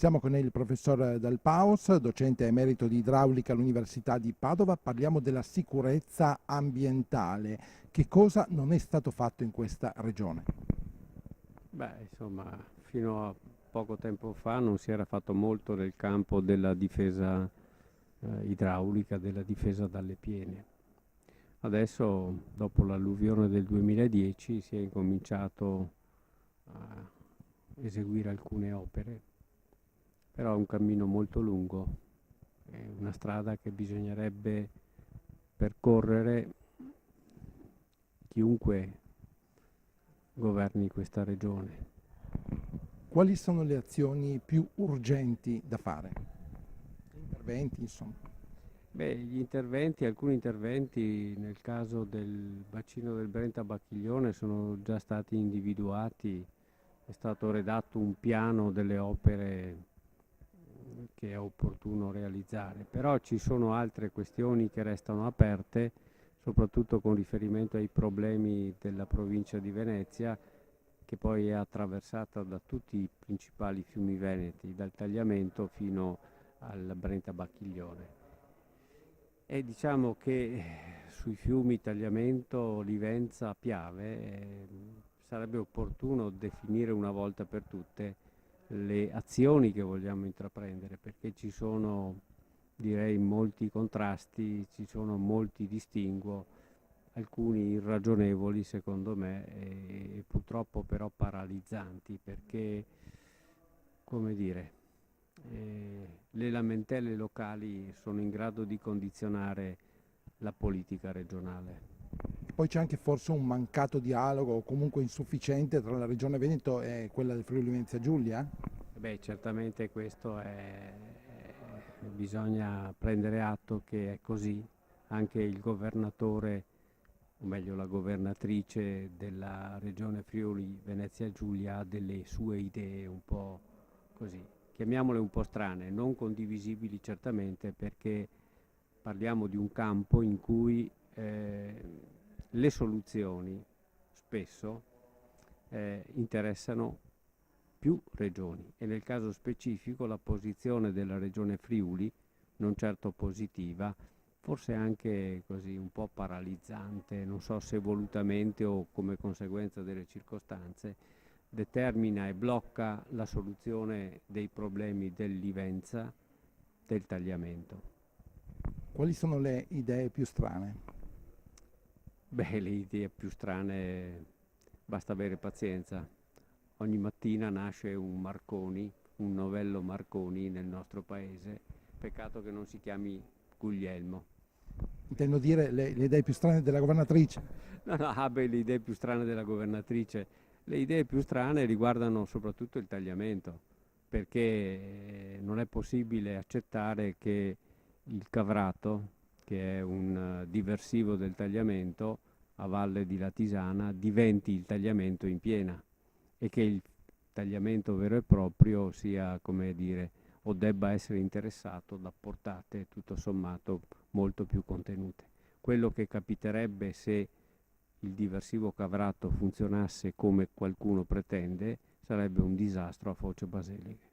Siamo con il professor Dal Paus, docente emerito di idraulica all'Università di Padova. Parliamo della sicurezza ambientale. Che cosa non è stato fatto in questa regione? Beh, insomma, fino a poco tempo fa non si era fatto molto nel campo della difesa idraulica, della difesa dalle piene. Adesso, dopo l'alluvione del 2010, si è incominciato a eseguire alcune opere, però è un cammino molto lungo, è una strada che bisognerebbe percorrere chiunque governi questa regione. Quali sono le azioni più urgenti da fare? Interventi, insomma. Beh, alcuni interventi nel caso del bacino del Brenta-Bacchiglione sono già stati individuati, è stato redatto un piano delle opere che è opportuno realizzare, però ci sono altre questioni che restano aperte, soprattutto con riferimento ai problemi della provincia di Venezia, che poi è attraversata da tutti i principali fiumi veneti, dal Tagliamento fino al Brenta-Bacchiglione. E diciamo che sui fiumi Tagliamento, Livenza, Piave sarebbe opportuno definire una volta per tutte le azioni che vogliamo intraprendere, perché ci sono, direi, molti contrasti, ci sono molti distinguo, alcuni irragionevoli secondo me e purtroppo però paralizzanti, perché, come dire, le lamentele locali sono in grado di condizionare la politica regionale. Poi c'è anche forse un mancato dialogo o comunque insufficiente tra la regione Veneto e quella del Friuli Venezia Giulia? Beh, certamente bisogna prendere atto che è così. Anche il governatore, o meglio la governatrice della regione Friuli Venezia Giulia ha delle sue idee un po' così, chiamiamole un po' strane, non condivisibili certamente, perché parliamo di un campo in cui le soluzioni spesso interessano più regioni e nel caso specifico la posizione della regione Friuli, non certo positiva, forse anche così un po' paralizzante, non so se volutamente o come conseguenza delle circostanze, determina e blocca la soluzione dei problemi dell'Ivenza, del Tagliamento. Quali sono le idee più strane? Beh, le idee più strane, basta avere pazienza. Ogni mattina nasce un Marconi, un novello Marconi nel nostro paese. Peccato che non si chiami Guglielmo. Intendo dire le idee più strane della governatrice. No, no, beh, le idee più strane della governatrice. Le idee più strane riguardano soprattutto il tagliamento, perché non è possibile accettare che il Cavrato, che è un diversivo del tagliamento a valle di Latisana, diventi il tagliamento in piena e che il tagliamento vero e proprio sia, come dire, o debba essere interessato da portate tutto sommato molto più contenute. Quello che capiterebbe se il diversivo Cavrato funzionasse come qualcuno pretende sarebbe un disastro a Foce Baseliche.